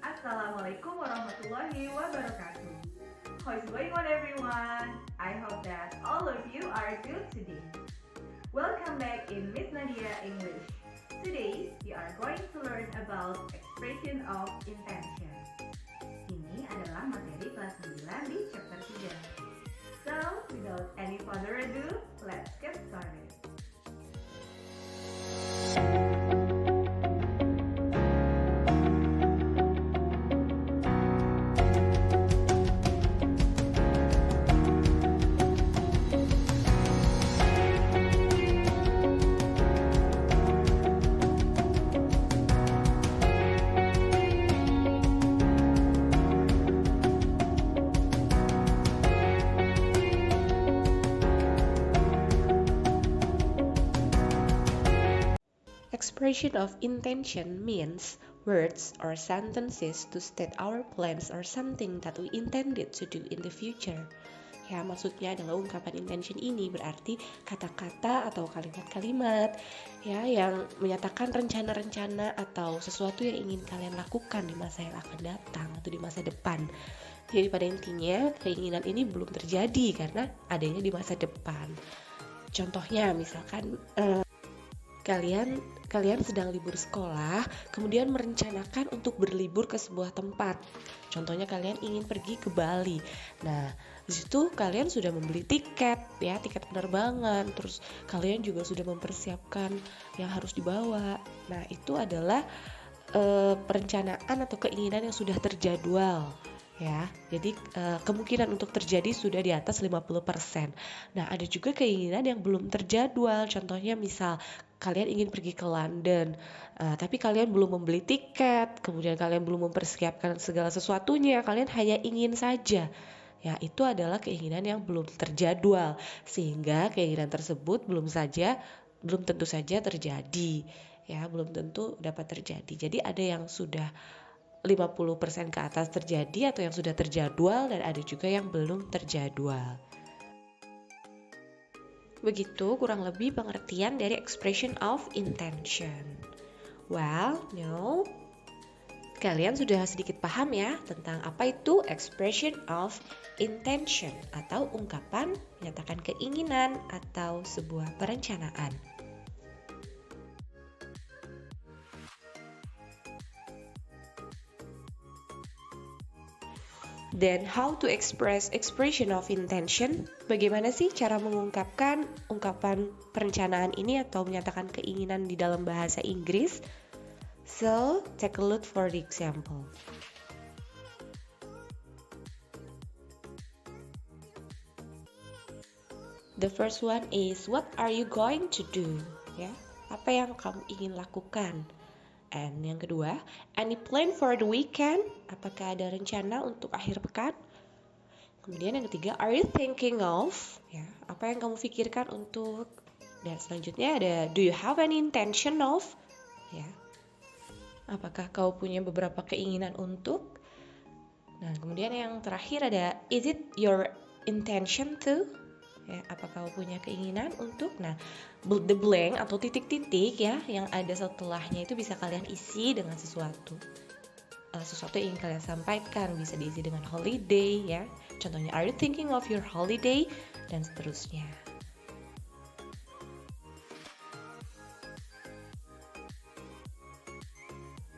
Assalamualaikum warahmatullahi wabarakatuh. How's going on everyone? I hope that all of you are good today. Welcome back in Miss Nadia English. Today we are going to learn about expression of intention. Ini adalah materi kelas 9 di chapter 3. So, without any further ado, let's get started. Expression of intention means words or sentences to state our plans or something that we intended to do in the future. Ya, maksudnya adalah ungkapan intention ini berarti kata-kata atau kalimat-kalimat ya yang menyatakan rencana-rencana atau sesuatu yang ingin kalian lakukan di masa yang akan datang atau di masa depan. Jadi pada intinya keinginan ini belum terjadi karena adanya di masa depan. Contohnya misalkan kalian sedang libur sekolah, kemudian merencanakan untuk berlibur ke sebuah tempat. Contohnya kalian ingin pergi ke Bali. Nah, di situ kalian sudah membeli tiket penerbangan, terus kalian juga sudah mempersiapkan yang harus dibawa. Nah, itu adalah perencanaan atau keinginan yang sudah terjadwal. Ya, jadi kemungkinan untuk terjadi sudah di atas 50%. Nah, ada juga keinginan yang belum terjadwal. Contohnya misal kalian ingin pergi ke London, tapi kalian belum membeli tiket, kemudian kalian belum mempersiapkan segala sesuatunya, kalian hanya ingin saja. Ya, itu adalah keinginan yang belum terjadwal, sehingga keinginan tersebut belum tentu saja terjadi. Ya, belum tentu dapat terjadi. Jadi ada yang sudah 50% ke atas terjadi atau yang sudah terjadwal dan ada juga yang belum terjadwal. Begitu kurang lebih pengertian dari expression of intention. Well, no. Kalian sudah sedikit paham ya tentang apa itu expression of intention atau ungkapan menyatakan keinginan atau sebuah perencanaan. Then how to express expression of intention? Bagaimana sih cara mengungkapkan ungkapan perencanaan ini atau menyatakan keinginan di dalam bahasa Inggris? So, take a look for the example. The first one is, what are you going to do? Ya, apa yang kamu ingin lakukan? And yang kedua, any plan for the weekend? Apakah ada rencana untuk akhir pekan? Kemudian yang ketiga, are you thinking of? Ya, apa yang kamu pikirkan untuk? Dan selanjutnya ada, do you have any intention of? Ya, apakah kau punya beberapa keinginan untuk? Nah, kemudian yang terakhir ada, is it your intention to? Ya, apa kau punya keinginan untuk? Nah, the blank atau titik-titik ya yang ada setelahnya itu bisa kalian isi dengan sesuatu yang ingin kalian sampaikan. Bisa diisi dengan holiday ya. Contohnya, are you thinking of your holiday? Dan seterusnya.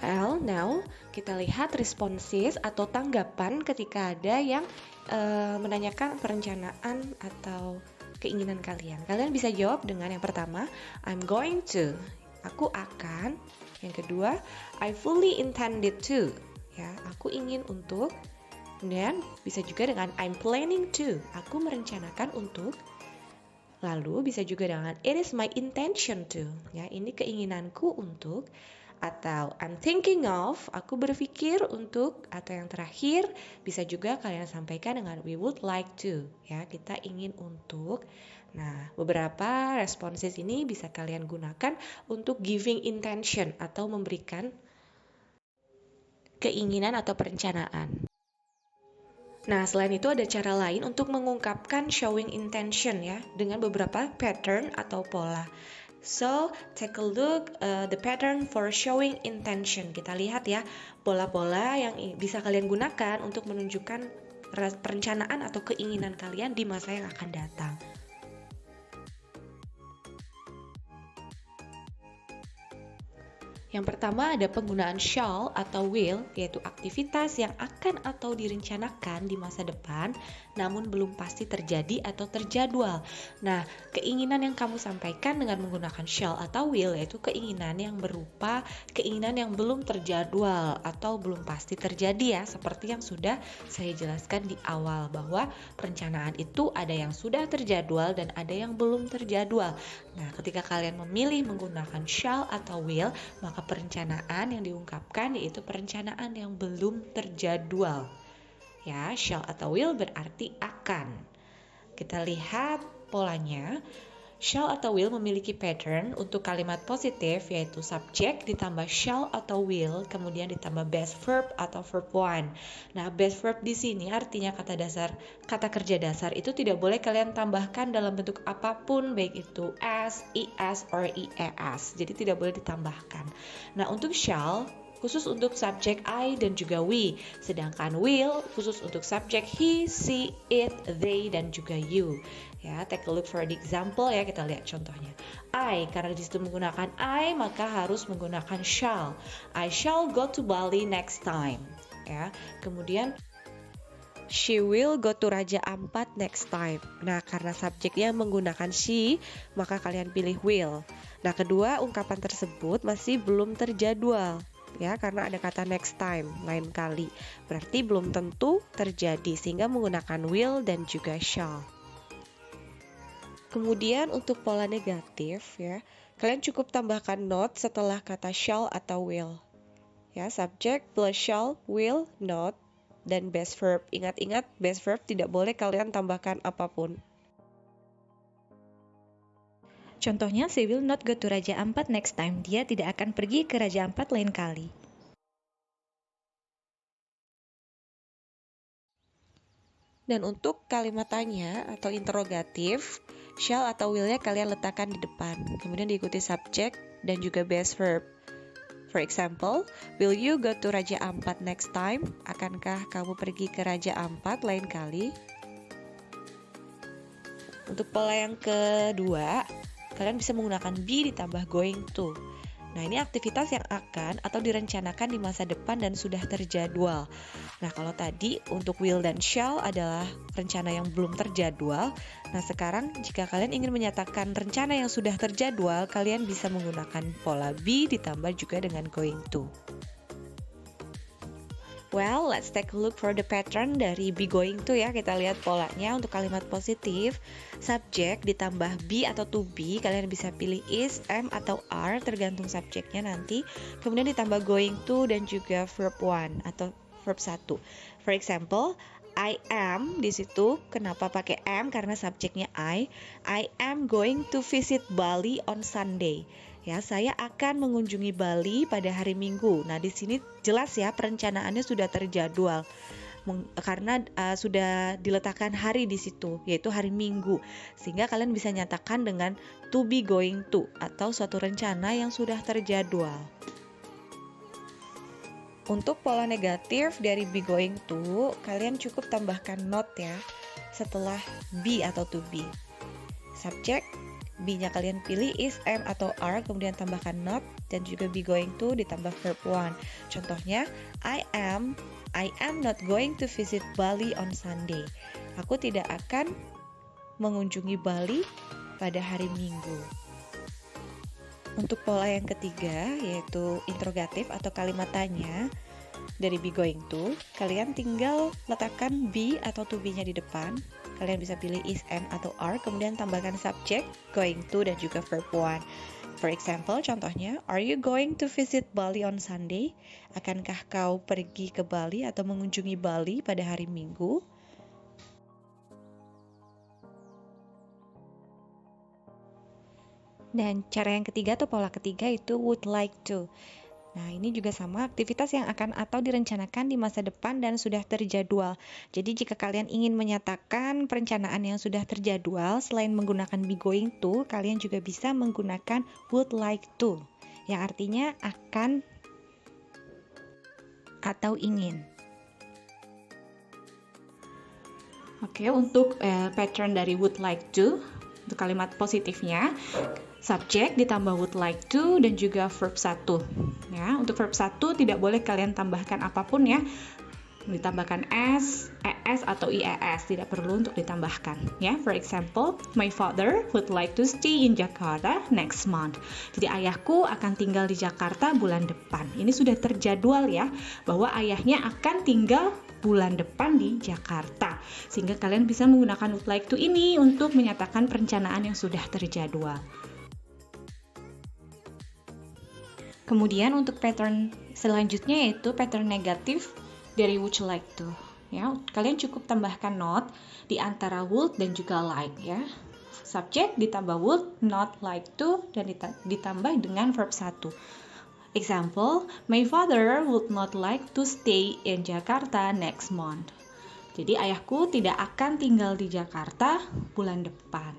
Well, now kita lihat responses atau tanggapan ketika ada yang menanyakan perencanaan atau keinginan kalian. Kalian bisa jawab dengan yang pertama, I'm going to. Aku akan. Yang kedua, I fully intended to. Ya, aku ingin untuk. Kemudian bisa juga dengan I'm planning to. Aku merencanakan untuk. Lalu bisa juga dengan it is my intention to. Ya, ini keinginanku untuk. Atau I'm thinking of, aku berpikir untuk. Atau yang terakhir bisa juga kalian sampaikan dengan we would like to. Ya, kita ingin untuk. Nah, beberapa responses ini bisa kalian gunakan untuk giving intention atau memberikan keinginan atau perencanaan. Nah, selain itu ada cara lain untuk mengungkapkan showing intention ya, dengan beberapa pattern atau pola. So, take a look the pattern for showing intention. Kita lihat ya, pola-pola yang bisa kalian gunakan untuk menunjukkan perencanaan atau keinginan kalian di masa yang akan datang. Yang pertama ada penggunaan shall atau will, yaitu aktivitas yang akan atau direncanakan di masa depan, namun belum pasti terjadi atau terjadwal. Nah, keinginan yang kamu sampaikan dengan menggunakan shall atau will, yaitu keinginan yang berupa keinginan yang belum terjadwal atau belum pasti terjadi ya, seperti yang sudah saya jelaskan di awal, bahwa perencanaan itu ada yang sudah terjadwal dan ada yang belum terjadwal. Nah, ketika kalian memilih menggunakan shall atau will, maka perencanaan yang diungkapkan yaitu perencanaan yang belum terjadwal. Ya, shall atau will berarti akan. Kita lihat polanya. Shall atau will memiliki pattern untuk kalimat positif yaitu subject ditambah shall atau will, kemudian ditambah base verb atau verb one. Nah, base verb di sini artinya kata kerja dasar itu tidak boleh kalian tambahkan dalam bentuk apapun, baik itu as, is, or ies. Jadi tidak boleh ditambahkan. Nah, untuk shall khusus untuk subjek I dan juga we, sedangkan will khusus untuk subjek he, she, it, they, dan juga you. Ya, take a look for the example ya, kita lihat contohnya. I, karena di situ menggunakan I, maka harus menggunakan shall. I shall go to Bali next time. Ya, kemudian she will go to Raja Ampat next time. Nah, karena subjeknya menggunakan she, maka kalian pilih will. Nah, kedua ungkapan tersebut masih belum terjadwal. Ya, karena ada kata next time, lain kali. Berarti belum tentu terjadi, sehingga menggunakan will dan juga shall. Kemudian untuk pola negatif ya, kalian cukup tambahkan not setelah kata shall atau will. Ya, subject plus shall, will, not, dan base verb. Ingat-ingat, base verb tidak boleh kalian tambahkan apapun. Contohnya, she will not go to Raja Ampat next time. Dia tidak akan pergi ke Raja Ampat lain kali. Dan untuk kalimat tanya atau interrogatif, shall atau will-nya kalian letakkan di depan. Kemudian diikuti subject dan juga base verb. For example, will you go to Raja Ampat next time? Akankah kamu pergi ke Raja Ampat lain kali? Untuk pola yang kedua, kalian bisa menggunakan be ditambah going to. Nah, ini aktivitas yang akan atau direncanakan di masa depan dan sudah terjadwal. Nah, kalau tadi untuk will dan shall adalah rencana yang belum terjadwal. Nah, sekarang jika kalian ingin menyatakan rencana yang sudah terjadwal, kalian bisa menggunakan pola be ditambah juga dengan going to. Well, let's take a look for the pattern dari be going to ya. Kita lihat polanya untuk kalimat positif. Subject ditambah be atau to be, kalian bisa pilih is, am, atau are tergantung subjeknya nanti. Kemudian ditambah going to dan juga verb one atau verb 1. For example, I am di situ kenapa pakai am karena subjeknya I am going to visit Bali on Sunday. Ya, saya akan mengunjungi Bali pada hari Minggu. Nah, di sini jelas ya perencanaannya sudah terjadwal. Karena sudah diletakkan hari di situ, yaitu hari Minggu. Sehingga kalian bisa nyatakan dengan to be going to atau suatu rencana yang sudah terjadwal. Untuk pola negatif dari be going to, kalian cukup tambahkan not ya setelah be atau to be. Subject, be-nya kalian pilih is, am, atau are, kemudian tambahkan not, dan juga be going to ditambah verb one. Contohnya, I am not going to visit Bali on Sunday. Aku tidak akan mengunjungi Bali pada hari Minggu. Untuk pola yang ketiga, yaitu interrogatif atau kalimat tanya dari be going to, kalian tinggal letakkan be atau to be-nya di depan. Kalian bisa pilih is, am, atau are, kemudian tambahkan subject, going to, dan juga verb one. For example, contohnya, are you going to visit Bali on Sunday? Akankah kau pergi ke Bali atau mengunjungi Bali pada hari Minggu? Dan cara yang ketiga atau pola ketiga itu would like to. Nah, ini juga sama aktivitas yang akan atau direncanakan di masa depan dan sudah terjadwal. Jadi, jika kalian ingin menyatakan perencanaan yang sudah terjadwal, selain menggunakan be going to, kalian juga bisa menggunakan would like to, yang artinya akan atau ingin. Oke, untuk pattern dari would like to, untuk kalimat positifnya, subjek ditambah would like to dan juga verb 1. Ya, untuk verb 1 tidak boleh kalian tambahkan apapun ya. Ditambahkan s, es atau ies, tidak perlu untuk ditambahkan ya. For example, my father would like to stay in Jakarta next month. Jadi ayahku akan tinggal di Jakarta bulan depan. Ini sudah terjadwal ya, bahwa ayahnya akan tinggal bulan depan di Jakarta. Sehingga kalian bisa menggunakan would like to ini untuk menyatakan perencanaan yang sudah terjadwal. Kemudian untuk pattern selanjutnya yaitu pattern negatif dari would you like to. Ya, kalian cukup tambahkan not di antara would dan juga like ya. Subjek ditambah would, not like to, dan ditambah dengan verb 1. Example, my father would not like to stay in Jakarta next month. Jadi ayahku tidak akan tinggal di Jakarta bulan depan.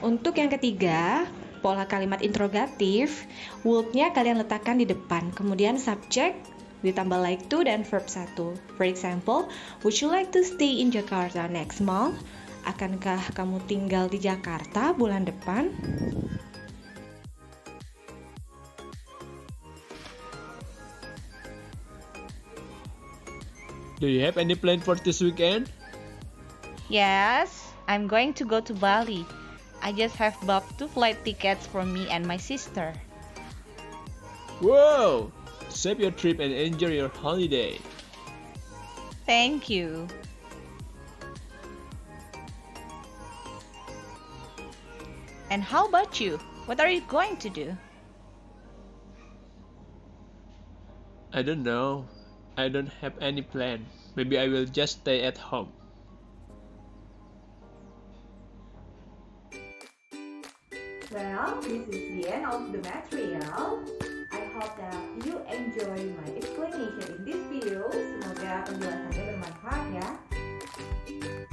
Untuk yang ketiga, pola kalimat interrogatif, would-nya kalian letakkan di depan, kemudian subjek ditambah like to dan verb 1. For example, would you like to stay in Jakarta next month? Akankah kamu tinggal di Jakarta bulan depan? Do you have any plan for this weekend? Yes, I'm going to go to Bali. I just have booked 2 flight tickets for me and my sister. Whoa! Save your trip and enjoy your holiday. Thank you. And how about you? What are you going to do? I don't know. I don't have any plan. Maybe I will just stay at home. Well, this is the end of the material. I hope that you enjoy my explanation in this video. Semoga penjelasannya bermanfaat ya.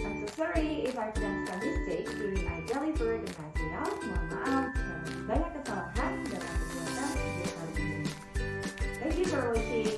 I'm so sorry if I've done some mistakes during I deliver the material. Mohon maaf jika banyak kesalahan dalam pembuatan video kali ini. Thank you for watching.